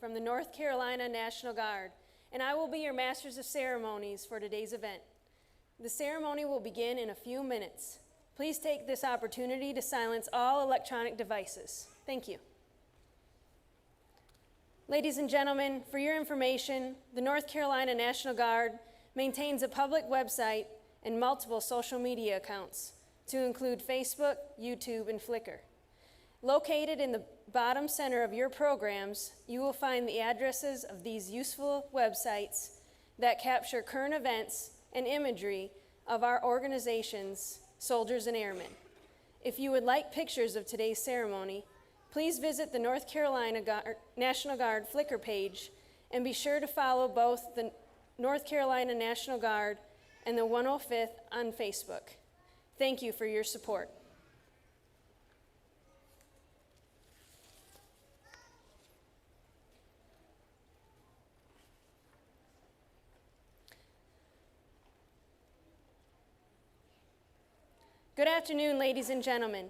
from the North Carolina National Guard, and I will be your Masters of Ceremonies for today's event. The ceremony will begin in a few minutes. Please take this opportunity to silence all electronic devices. Thank you. Ladies and gentlemen, for your information, the North Carolina National Guard maintains a public website and multiple social media accounts, to include Facebook, YouTube, and Flickr. Located in the bottom center of your programs, you will find the addresses of these useful websites that capture current events and imagery of our organization's soldiers and airmen. If you would like pictures of today's ceremony, please visit the North Carolina National Guard Flickr page and be sure to follow both the North Carolina National Guard and the 105th on Facebook. Thank you for your support. Good afternoon, ladies and gentlemen.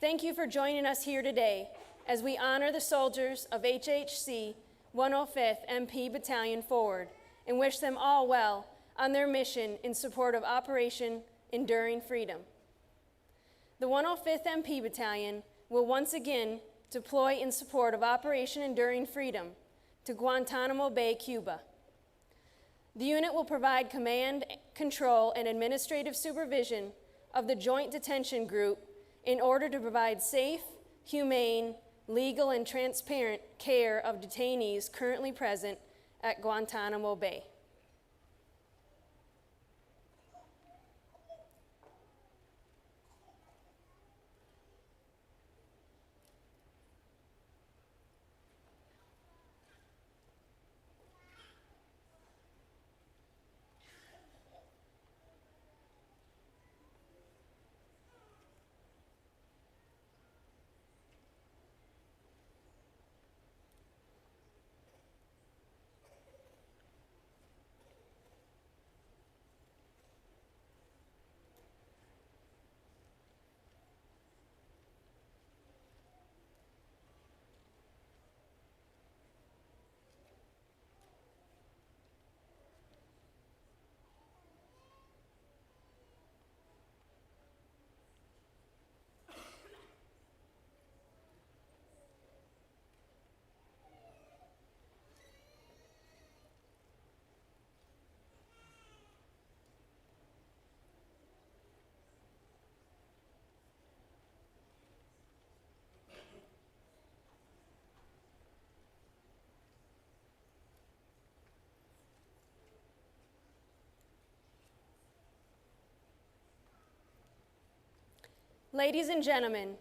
Thank you for joining us here today as we honor the soldiers of HHC 105th MP Battalion Forward and wish them all well on their mission in support of Operation Enduring Freedom. The 105th MP Battalion will once again deploy in support of Operation Enduring Freedom to Guantanamo Bay, Cuba. The unit will provide command, control, and administrative supervision of the Joint Detention Group in order to provide safe, humane, legal, and transparent care of detainees currently present at Guantanamo Bay. Ladies and gentlemen,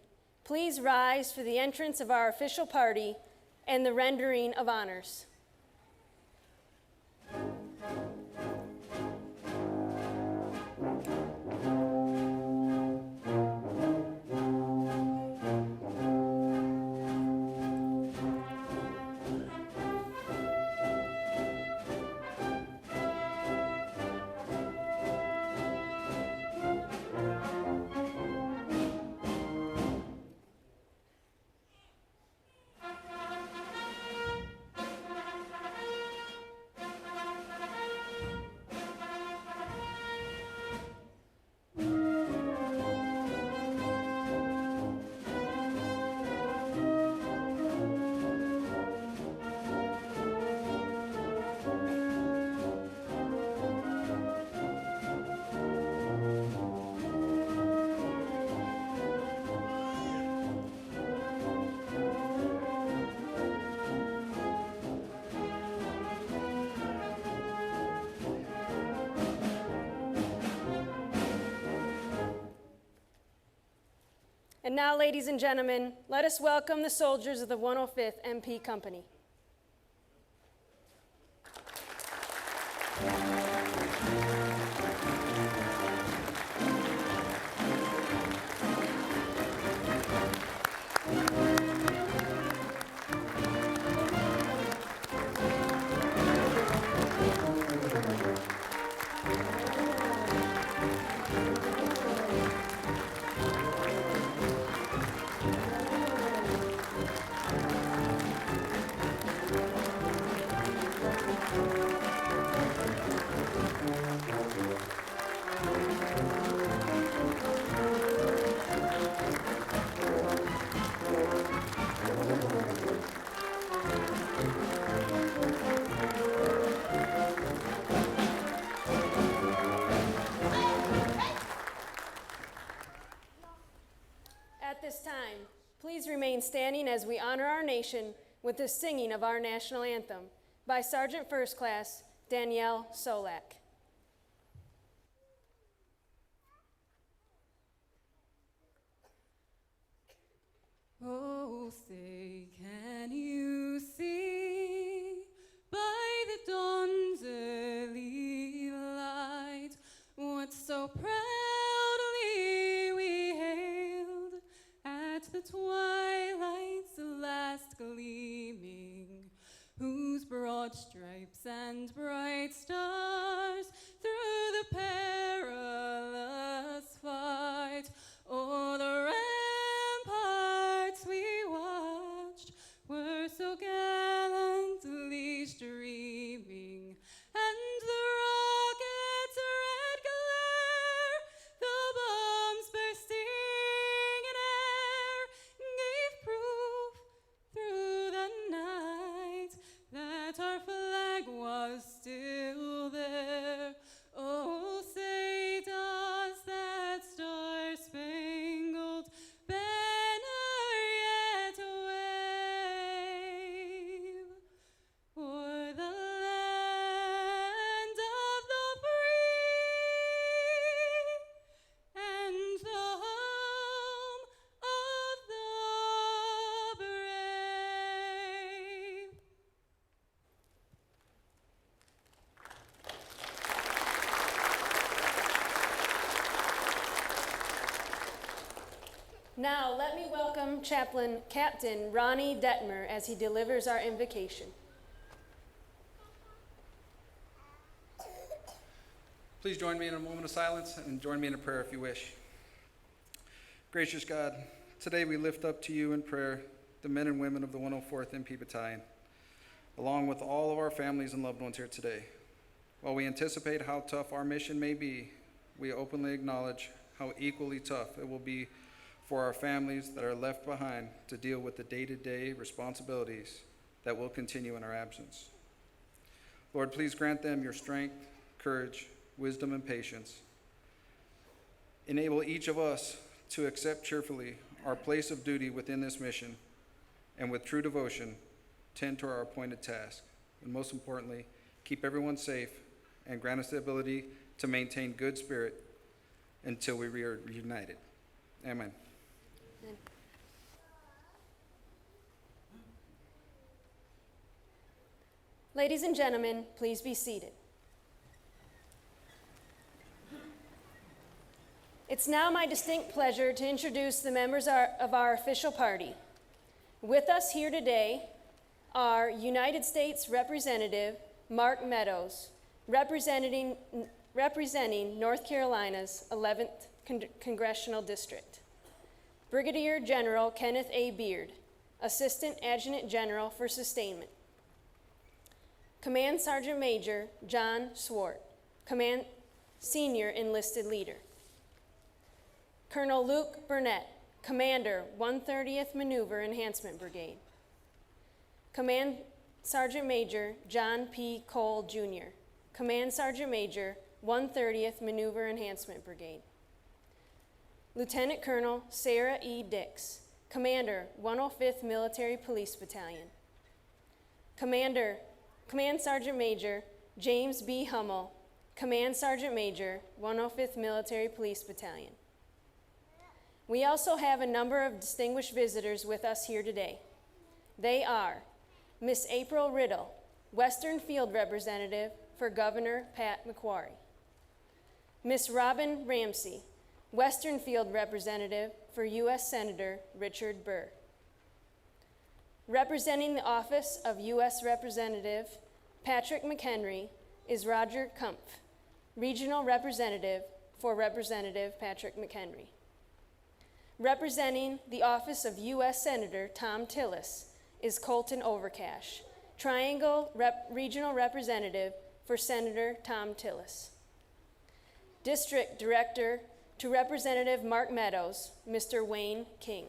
please rise for the entrance of our official party and the rendering of honors. And now, ladies and gentlemen, let us welcome the soldiers of the 105th MP Company. standing as we honor our nation with the singing of our national anthem by Sergeant First Class Danielle Solak. Oh, say, can you see by the dawn's early light what so proudly we hailed at the twilight's last gleaming, whose broad stripes and bright stars through the perilous fight o'er the ramparts we watched were so gallantly streaming, and the rocket's red glare, the bombs bursting in air, gave proof through the night that our flag was still there. Oh, say does that star-spangled banner yet wave o'er the land of the free and the home of the brave? Now, let me welcome Chaplain Captain Ronnie Detmer as he delivers our invocation. Please join me in a moment of silence and join me in a prayer if you wish. Gracious God, today we lift up to you in prayer the men and women of the 104th MP Battalion, along with all of our families and loved ones here today. While we anticipate how tough our mission may be, we openly acknowledge how equally tough it will be for our families that are left behind to deal with the day-to-day responsibilities that will continue in our absence. Lord, please grant them your strength, courage, wisdom, and patience. Enable each of us to accept cheerfully our place of duty within this mission, and with true devotion, tend to our appointed task. And most importantly, keep everyone safe and grant us the ability to maintain good spirit until we are reunited. Amen. Ladies and gentlemen, please be seated. It's now my distinct pleasure to introduce the members of our official party. With us here today are United States Representative Mark Meadows, representing North Carolina's 11th Congressional District. Brigadier General Kenneth A. Beard, Assistant Adjutant General for Sustainment. Command Sergeant Major John Swart, Command Senior Enlisted Leader. Colonel Luke Burnett, Commander 130th Maneuver Enhancement Brigade. Command Sergeant Major John P. Cole, Jr., Command Sergeant Major 130th Maneuver Enhancement Brigade. Lieutenant Colonel Sarah E. Dix, Commander 105th Military Police Battalion. Command Sergeant Major James B. Hummel, Command Sergeant Major 105th Military Police Battalion. We also have a number of distinguished visitors with us here today. They are Miss April Riddle, Western Field Representative for Governor Pat McQuarrie. Miss Robin Ramsey, Western Field Representative for U.S. Senator Richard Burr. Representing the Office of U.S. Representative Patrick McHenry is Roger Kumpf, Regional Representative for Representative Patrick McHenry. Representing the Office of U.S. Senator Tom Tillis is Colton Overcash, Triangle Regional Representative for Senator Tom Tillis. District Director to Representative Mark Meadows, Mr. Wayne King.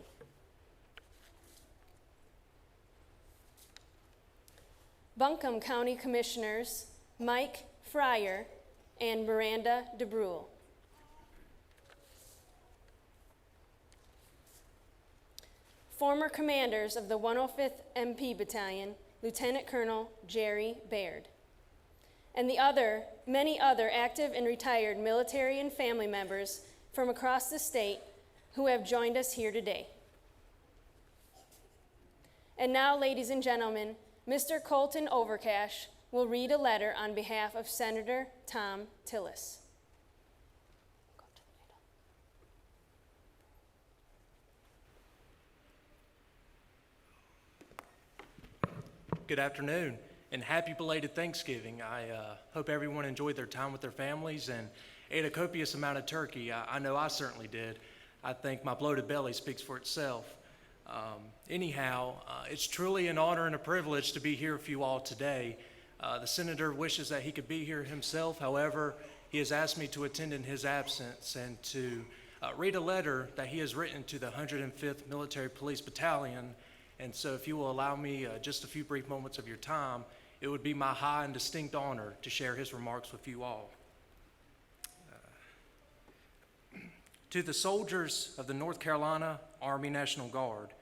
Buncombe County Commissioners Mike Fryer and Miranda DeBrule. former commanders of the 105th MP Battalion, Lieutenant Colonel Jerry Baird, and many other active and retired military and family members from across the state who have joined us here today. And now, ladies and gentlemen, Mr. Colton Overcash will read a letter on behalf of Senator Tom Tillis. Good afternoon and happy belated Thanksgiving. I hope everyone enjoyed their time with their families and ate a copious amount of turkey. I know I certainly did. I think my bloated belly speaks for itself. Anyhow, it's truly an honor and a privilege to be here with you all today. The Senator wishes that he could be here himself. However, he has asked me to attend in his absence and to read a letter that he has written to the 105th Military Police Battalion. And so if you will allow me just a few brief moments of your time, it would be my high and distinct honor to share his remarks with you all. To the soldiers of the North Carolina Army National Guard,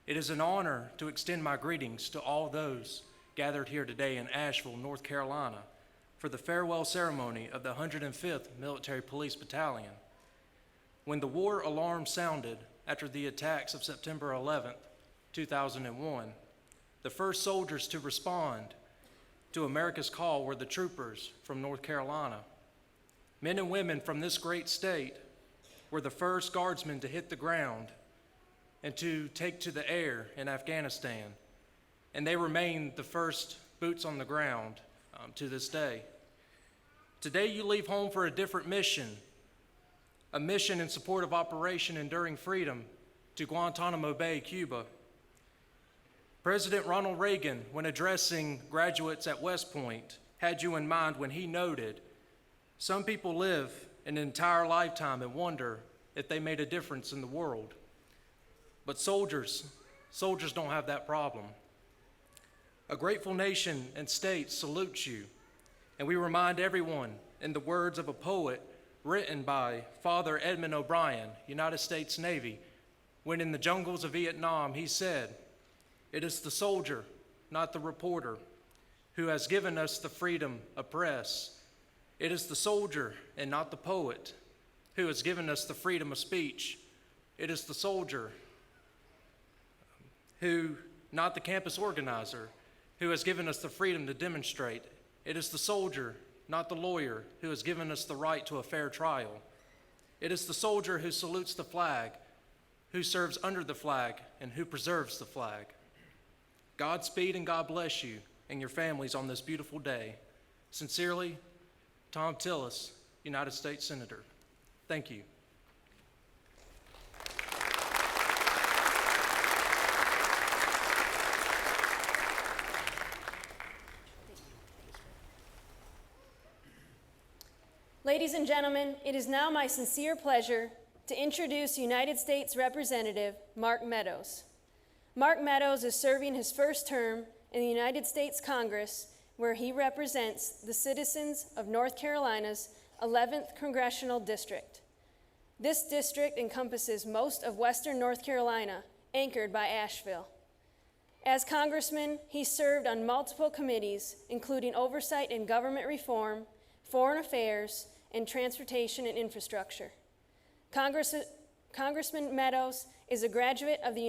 it is an honor to extend my greetings to all those gathered here today in Asheville, North Carolina, for the farewell ceremony of the 105th Military Police Battalion. When the war alarm sounded after the attacks of September 11th, 2001, the first soldiers to respond to America's call were the troopers from North Carolina. Men and women from this great state were the first guardsmen to hit the ground and to take to the air in Afghanistan, and they remain the first boots on the ground to this day. Today you leave home for a different mission, a mission in support of Operation Enduring Freedom to Guantanamo Bay, Cuba. President Ronald Reagan, when addressing graduates at West Point, had you in mind when he noted, "Some people live an entire lifetime and wonder if they made a difference in the world. But soldiers don't have that problem." A grateful nation and state salutes you, and we remind everyone in the words of a poet written by Father Edmund O'Brien, United States Navy, when in the jungles of Vietnam he said, "It is the soldier, not the reporter, who has given us the freedom of press. It is the soldier and not the poet who has given us the freedom of speech. It is the soldier who, not the campus organizer, who has given us the freedom to demonstrate. It is the soldier, not the lawyer, who has given us the right to a fair trial. It is the soldier who salutes the flag, who serves under the flag, and who preserves the flag. Godspeed and God bless you and your families on this beautiful day. Sincerely, Tom Tillis, United States Senator." Thank you. Ladies and gentlemen, it is now my sincere pleasure to introduce United States Representative Mark Meadows. Mark Meadows is serving his first term in the United States Congress, where he represents the citizens of North Carolina's 11th Congressional District. This district encompasses most of western North Carolina, anchored by Asheville. As congressman, he served on multiple committees, including oversight in government reform, foreign affairs, and transportation and infrastructure. Congressman Meadows is a graduate of the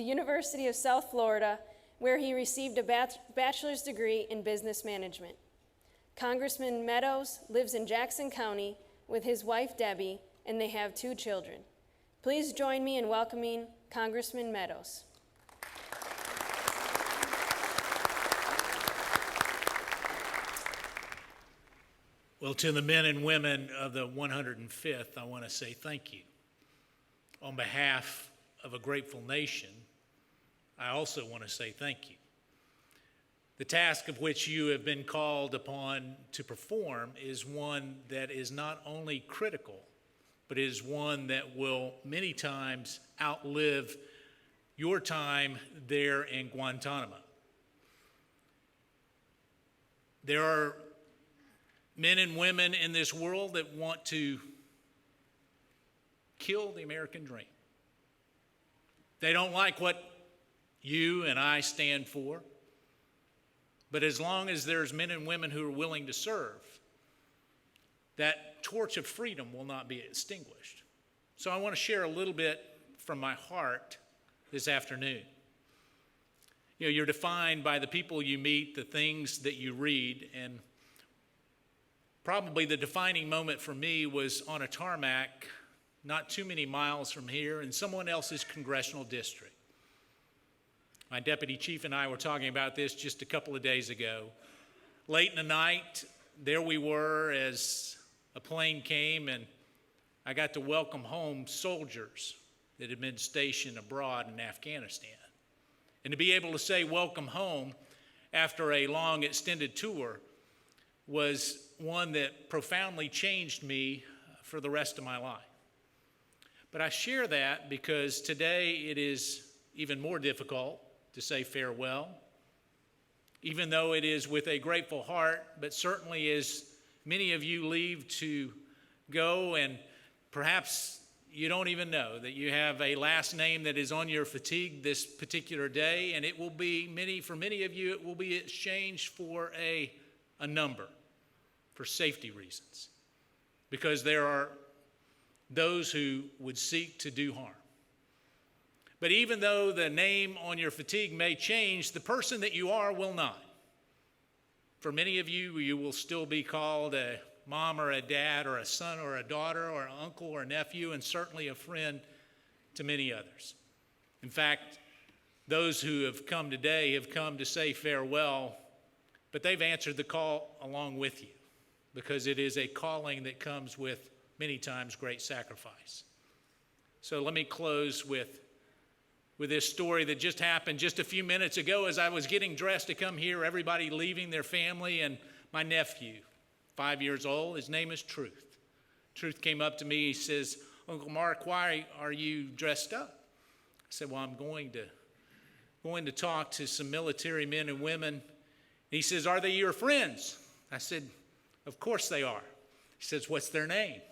University of South Florida, where he received a bachelor's degree in business management. Congressman Meadows lives in Jackson County with his wife Debbie, and they have 2 children. Please join me in welcoming Congressman Meadows. Well, to the men and women of the 105th, I want to say thank you. On behalf of a grateful nation, I also want to say thank you. The task of which you have been called upon to perform is one that is not only critical, but is one that will many times outlive your time there in Guantanamo. There are men and women in this world that want to kill the American dream. They don't like what you and I stand for. But as long as there's men and women who are willing to serve, that torch of freedom will not be extinguished. So I want to share a little bit from my heart this afternoon. You know, you're defined by the people you meet, the things that you read, and probably the defining moment for me was on a tarmac not too many miles from here in someone else's congressional district. My deputy chief and I were talking about this just a couple of days ago. Late in the night, there we were as a plane came, and I got to welcome home soldiers that had been stationed abroad in Afghanistan. And to be able to say welcome home after a long extended tour was one that profoundly changed me for the rest of my life. But I share that because today it is even more difficult to say farewell, even though it is with a grateful heart, but certainly as many of you leave to go, and perhaps you don't even know that you have a last name that is on your fatigue this particular day, and it will be for many of you, it will be exchanged for a number for safety reasons, because there are those who would seek to do harm. But even though the name on your fatigue may change, the person that you are will not. For many of you, you will still be called a mom or a dad or a son or a daughter or an uncle or a nephew, and certainly a friend to many others. In fact, those who have come today have come to say farewell, but they've answered the call along with you, because it is a calling that comes with many times great sacrifice. So let me close with this story that just happened just a few minutes ago as I was getting dressed to come here, everybody leaving their family, and my nephew, 5 years old, his name is Truth. Truth came up to me, he says, "Uncle Mark, why are you dressed up?" I said, "Well, I'm going to talk to some military men and women." He says, "Are they your friends?" I said, "Of course they are." He says, "What's their name?"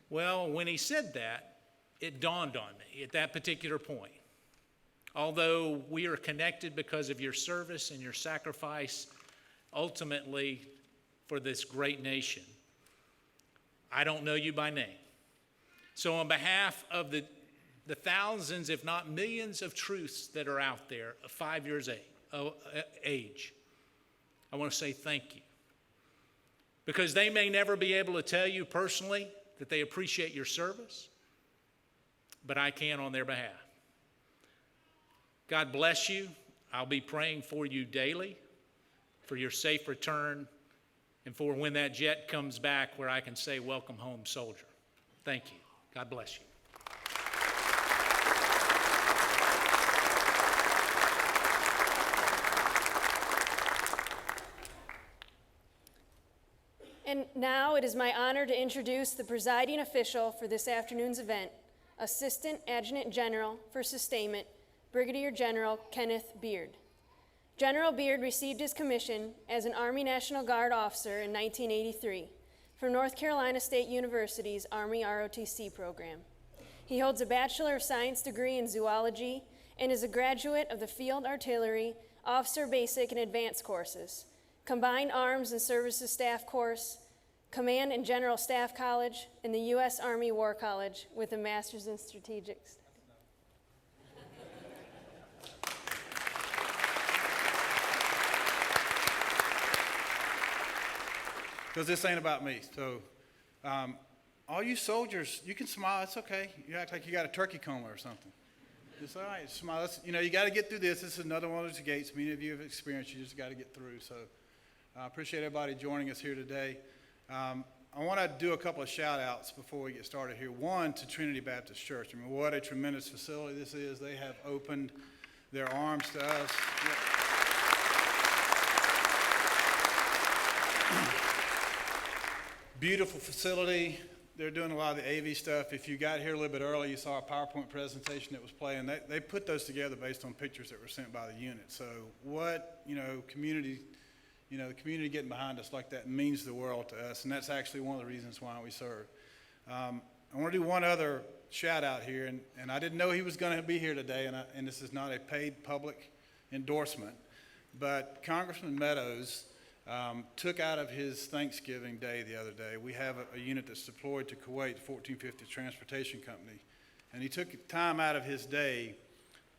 Well, when he said that, it dawned on me at that particular point. Although we are connected because of your service and your sacrifice, ultimately for this great nation, I don't know you by name. So on behalf of the thousands, if not millions of truths that are out there of 5 years age, I want to say thank you. Because they may never be able to tell you personally that they appreciate your service, but I can on their behalf. God bless you. I'll be praying for you daily, for your safe return, and for when that jet comes back where I can say, "Welcome home, soldier." Thank you. God bless you. And now it is my honor to introduce the presiding official for this afternoon's event, Assistant Adjutant General for Sustainment, Brigadier General Kenneth Beard. General Beard received his commission as an Army National Guard officer in 1983 from North Carolina State University's Army ROTC program. He holds a Bachelor of Science degree in zoology and is a graduate of the Field Artillery Officer Basic and Advanced courses, Combined Arms and Services Staff Course, Command and General Staff College, and the U.S. Army War College with a Master's in Strategic Studies. Because this ain't about me. So all you soldiers, you can smile. It's okay. You act like you got a turkey coma or something. It's all right. Smile. You got to get through this. This is another one of those gates many of you have experienced. You just got to get through. So I appreciate everybody joining us here today. I want to do a couple of shout-outs before we get started here. One, to Trinity Baptist Church. I mean, what a tremendous facility this is. They have opened their arms to us. Beautiful facility. They're doing a lot of the AV stuff. If you got here a little bit early, you saw a PowerPoint presentation that was playing. They put those together based on pictures that were sent by the unit. So what, community, the community getting behind us like that means the world to us, and that's actually one of the reasons why we serve. I want to do one other shout out here, and I didn't know he was going to be here today, and this is not a paid public endorsement, but Congressman Meadows took out of his Thanksgiving Day the other day. We have a unit that's deployed to Kuwait, the 1450 Transportation Company, and he took time out of his day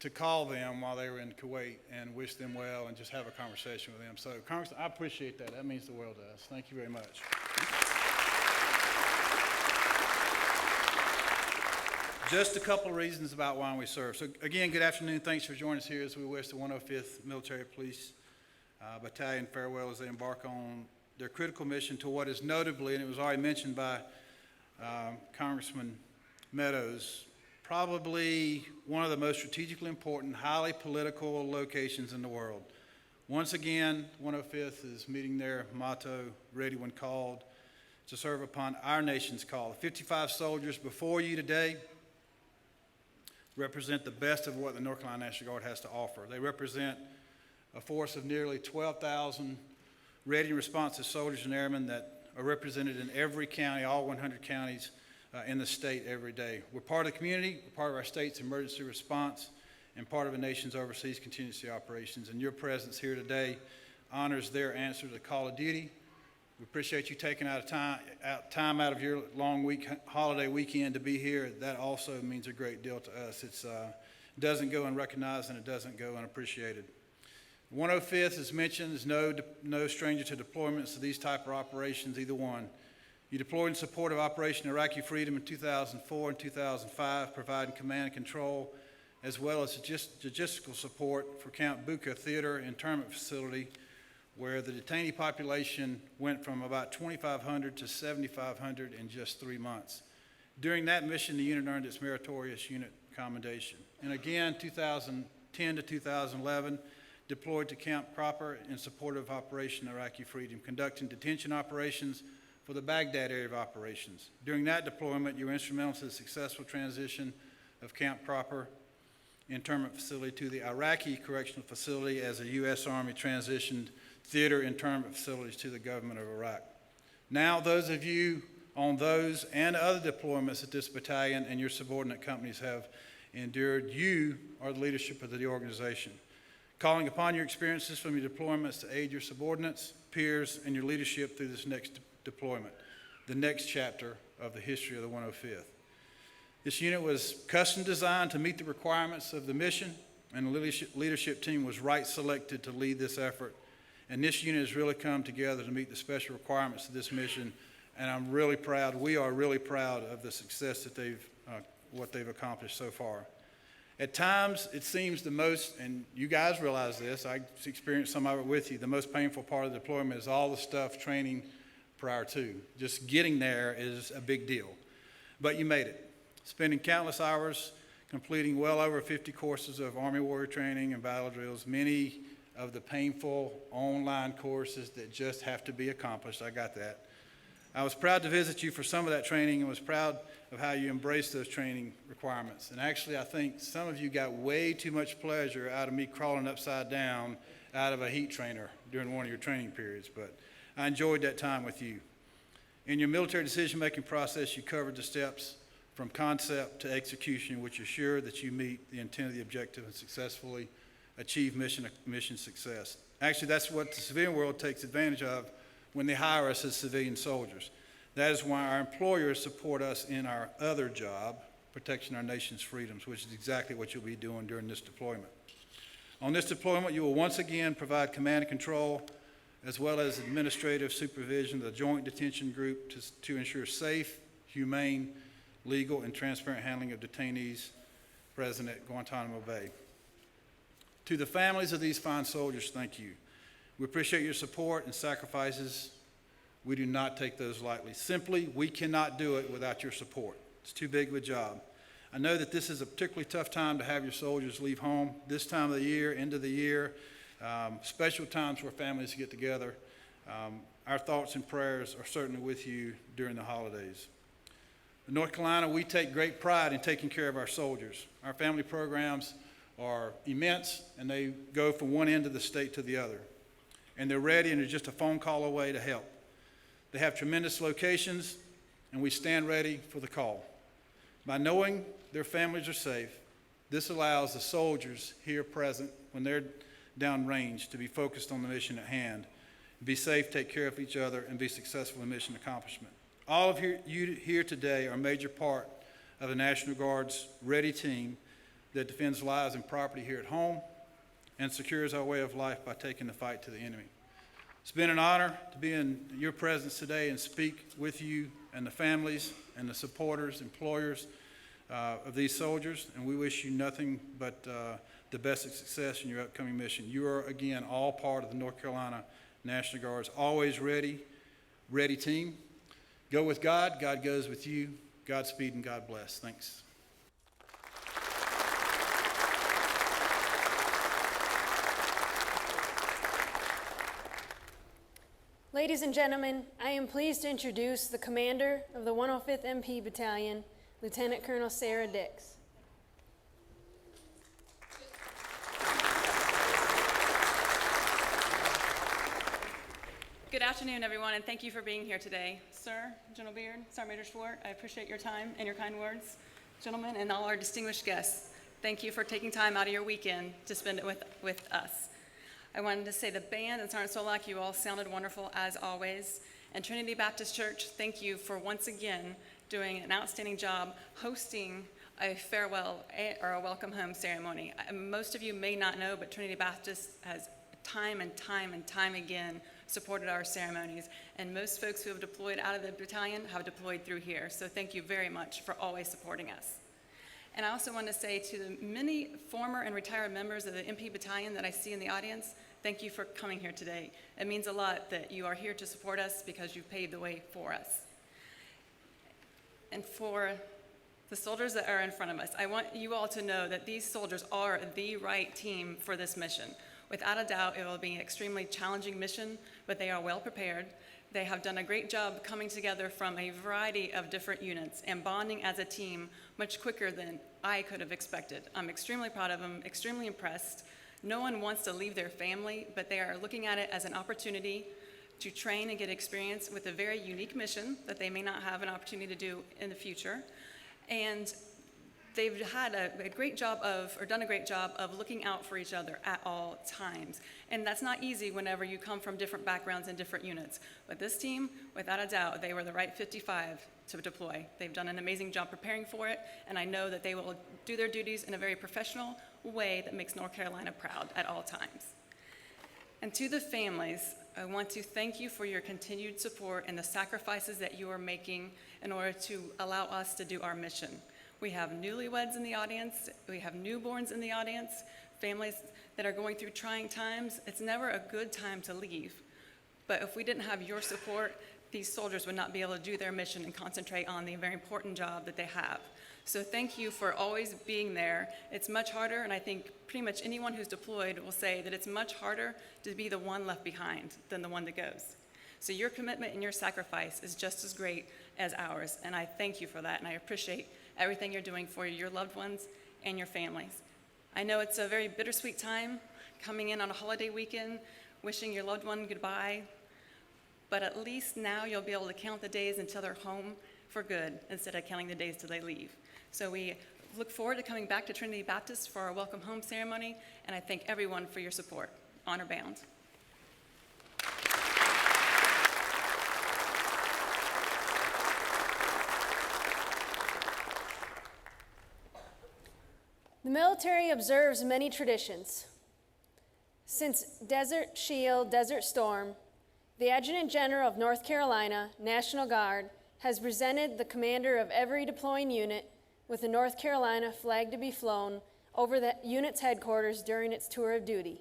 to call them while they were in Kuwait and wish them well and just have a conversation with them. So, Congressman, I appreciate that. That means the world to us. Thank you very much. Just a couple of reasons about why we serve. So, again, good afternoon. Thanks for joining us here as we wish the 105th Military Police Battalion farewell as they embark on their critical mission to what is notably, and it was already mentioned by Congressman Meadows, probably one of the most strategically important, highly political locations in the world. Once again, 105th is meeting their motto, ready when called, to serve upon our nation's call. 55 soldiers before you today represent the best of what the North Carolina National Guard has to offer. They represent a force of nearly 12,000 ready and responsive soldiers and airmen that are represented in every county, all 100 counties in the state every day. We're part of the community, we're part of our state's emergency response, and part of the nation's overseas contingency operations. And your presence here today honors their answer to the call of duty. We appreciate you taking time out of your long holiday weekend to be here. That also means a great deal to us. It doesn't go unrecognized and it doesn't go unappreciated. 105th, as mentioned, is no stranger to deployments of these type of operations, either one. You deployed in support of Operation Iraqi Freedom in 2004 and 2005, providing command and control, as well as logistical support for Camp Bucca Theater Internment Facility, where the detainee population went from about 2,500 to 7,500 in just 3 months. During that mission, the unit earned its meritorious unit commendation. And again, 2010 to 2011, deployed to Camp Cropper in support of Operation Iraqi Freedom, conducting detention operations for the Baghdad area of operations. During that deployment, you were instrumental to the successful transition of Camp Cropper internment facility to the Iraqi Correctional Facility as the U.S. Army transitioned theater internment facilities to the government of Iraq. Now, those of you on those and other deployments that this battalion and your subordinate companies have endured, you are the leadership of the organization. Calling upon your experiences from your deployments to aid your subordinates, peers, and your leadership through this next deployment, the next chapter of the history of the 105th. This unit was custom designed to meet the requirements of the mission, and the leadership team was right selected to lead this effort. And this unit has really come together to meet the special requirements of this mission, and I'm really proud, we are really proud of the success that what they've accomplished so far. At times, it seems the most, and you guys realize this, I experienced some of it with you, the most painful part of the deployment is all the stuff training prior to. Just getting there is a big deal. But you made it. Spending countless hours completing well over 50 courses of Army warrior training and battle drills, many of the painful online courses that just have to be accomplished. I got that. I was proud to visit you for some of that training and was proud of how you embraced those training requirements. And actually, I think some of you got way too much pleasure out of me crawling upside down out of a heat trainer during one of your training periods, but I enjoyed that time with you. In your military decision-making process, you covered the steps from concept to execution, which assure that you meet the intent of the objective and successfully achieve mission success. Actually, that's what the civilian world takes advantage of when they hire us as civilian soldiers. That is why our employers support us in our other job, protecting our nation's freedoms, which is exactly what you'll be doing during this deployment. On this deployment, you will once again provide command and control, as well as administrative supervision of the Joint Detention Group to ensure safe, humane, legal, and transparent handling of detainees present at Guantanamo Bay. To the families of these fine soldiers, thank you. We appreciate your support and sacrifices. We do not take those lightly. Simply, we cannot do it without your support. It's too big of a job. I know that this is a particularly tough time to have your soldiers leave home. This time of the year, end of the year, special times where families get together. Our thoughts and prayers are certainly with you during the holidays. In North Carolina, we take great pride in taking care of our soldiers. Our family programs are immense, and they go from one end of the state to the other. And they're ready, and they're just a phone call away to help. They have tremendous locations, and we stand ready for the call. By knowing their families are safe, this allows the soldiers here present, when they're downrange, to be focused on the mission at hand, be safe, take care of each other, and be successful in mission accomplishment. All of you here today are a major part of the National Guard's ready team that defends lives and property here at home and secures our way of life by taking the fight to the enemy. It's been an honor to be in your presence today and speak with you and the families and the supporters, employers of these soldiers, and we wish you nothing but the best of success in your upcoming mission. You are, again, all part of the North Carolina National Guard's always ready team. Go with God. God goes with you. Godspeed and God bless. Thanks. Ladies and gentlemen, I am pleased to introduce the commander of the 105th MP Battalion, Lieutenant Colonel Sarah Dix. Good afternoon, everyone, and thank you for being here today. Sir, General Beard, Sergeant Major Schwartz, I appreciate your time and your kind words. Gentlemen, and all our distinguished guests, thank you for taking time out of your weekend to spend it with us. I wanted to say the band and Sergeant Solak, you all sounded wonderful as always. And Trinity Baptist Church, thank you for once again doing an outstanding job hosting a farewell or a welcome home ceremony. Most of you may not know, but Trinity Baptist has time and time again supported our ceremonies, and most folks who have deployed out of the battalion have deployed through here, so thank you very much for always supporting us. And I also want to say to the many former and retired members of the MP Battalion that I see in the audience, thank you for coming here today. It means a lot that you are here to support us because you've paved the way for us. And for the soldiers that are in front of us, I want you all to know that these soldiers are the right team for this mission. Without a doubt, it will be an extremely challenging mission, but they are well prepared. They have done a great job coming together from a variety of different units and bonding as a team much quicker than I could have expected. I'm extremely proud of them, extremely impressed. No one wants to leave their family, but they are looking at it as an opportunity to train and get experience with a very unique mission that they may not have an opportunity to do in the future. And they've had a great job of, or done a great job of looking out for each other at all times. And that's not easy whenever you come from different backgrounds and different units. But this team, without a doubt, they were the right 55 to deploy. They've done an amazing job preparing for it, and I know that they will do their duties in a very professional way that makes North Carolina proud at all times. And to the families, I want to thank you for your continued support and the sacrifices that you are making in order to allow us to do our mission. We have newlyweds in the audience, we have newborns in the audience, families that are going through trying times. It's never a good time to leave. But if we didn't have your support, these soldiers would not be able to do their mission and concentrate on the very important job that they have. So thank you for always being there. It's much harder, and I think pretty much anyone who's deployed will say that it's much harder to be the one left behind than the one that goes. So your commitment and your sacrifice is just as great as ours, and I thank you for that, and I appreciate everything you're doing for your loved ones and your families. I know it's a very bittersweet time coming in on a holiday weekend, wishing your loved one goodbye, but at least now you'll be able to count the days until they're home for good instead of counting the days till they leave. So we look forward to coming back to Trinity Baptist for our welcome home ceremony, and I thank everyone for your support. Honor bound. The military observes many traditions. Since Desert Shield, Desert Storm, the Adjutant General of North Carolina National Guard has presented the commander of every deploying unit with a North Carolina flag to be flown over the unit's headquarters during its tour of duty.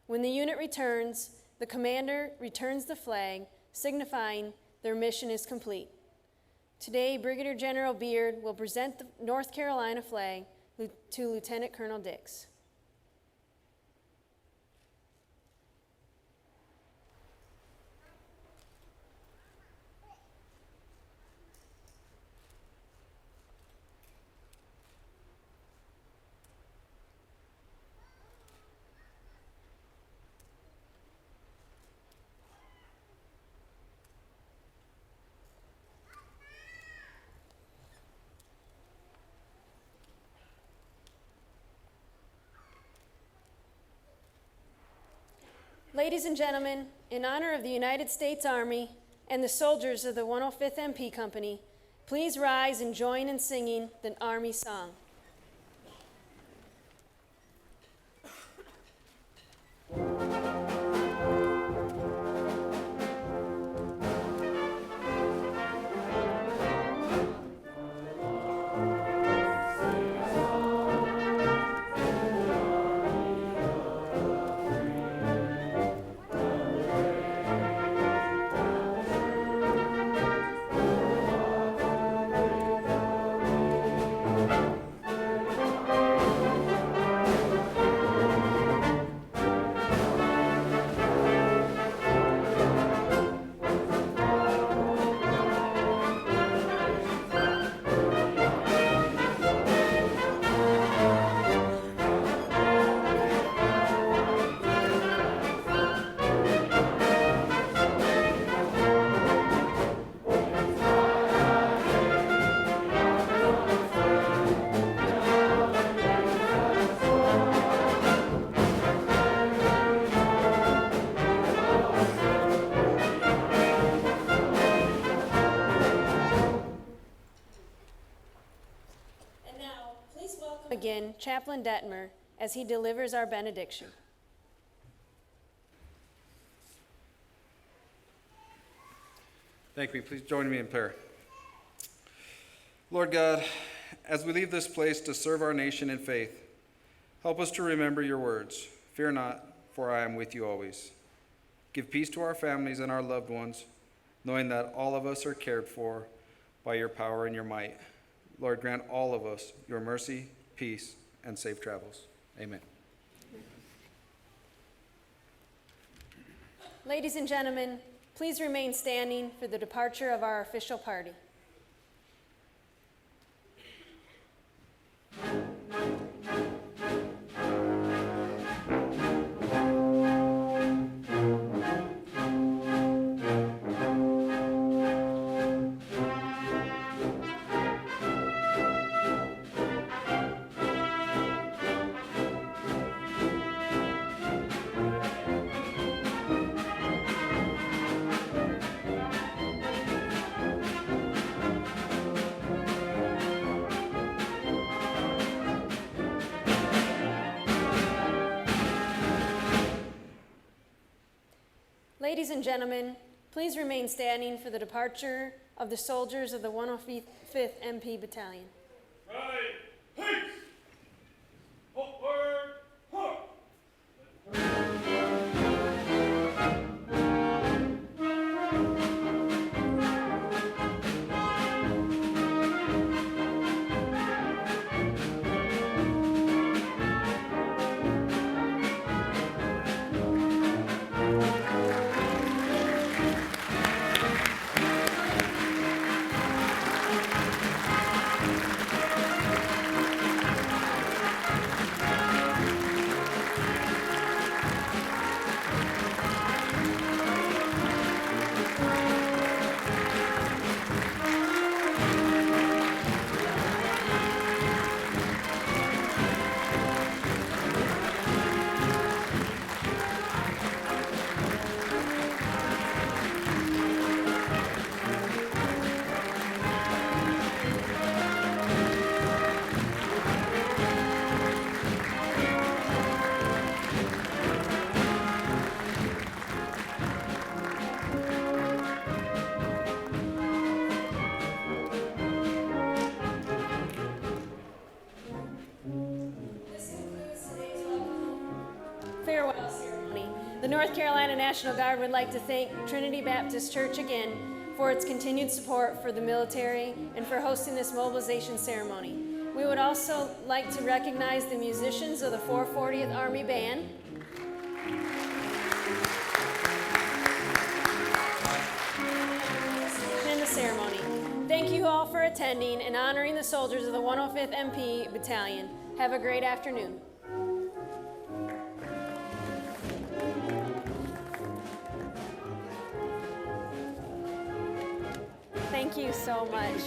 When the unit returns, the commander returns the flag, signifying their mission is complete. Today, Brigadier General Beard will present the North Carolina flag to Lieutenant Colonel Dix. Ladies and gentlemen, in honor of the United States Army and the soldiers of the 105th MP Company, please rise and join in singing the Army song. Again, Chaplain Detmer, as he delivers our benediction. Thank you. Please join me in prayer. Lord God, as we leave this place to serve our nation in faith, help us to remember your words. Fear not, for I am with you always. Give peace to our families and our loved ones, knowing that all of us are cared for by your power and your might. Lord, grant all of us your mercy, peace, and safe travels. Amen. Ladies and gentlemen, please remain standing for the departure of our official party. Ladies and gentlemen, please remain standing for the departure of the soldiers of the 105th MP Battalion. Right, peace! Forward, forward! Farewell ceremony. The North Carolina National Guard would like to thank Trinity Baptist Church again for its continued support for the military and for hosting this mobilization ceremony. We would also like to recognize the musicians of the 440th Army Band. In the ceremony. Thank you all for attending and honoring the soldiers of the 105th MP Battalion. Have a great afternoon. Thank you so much.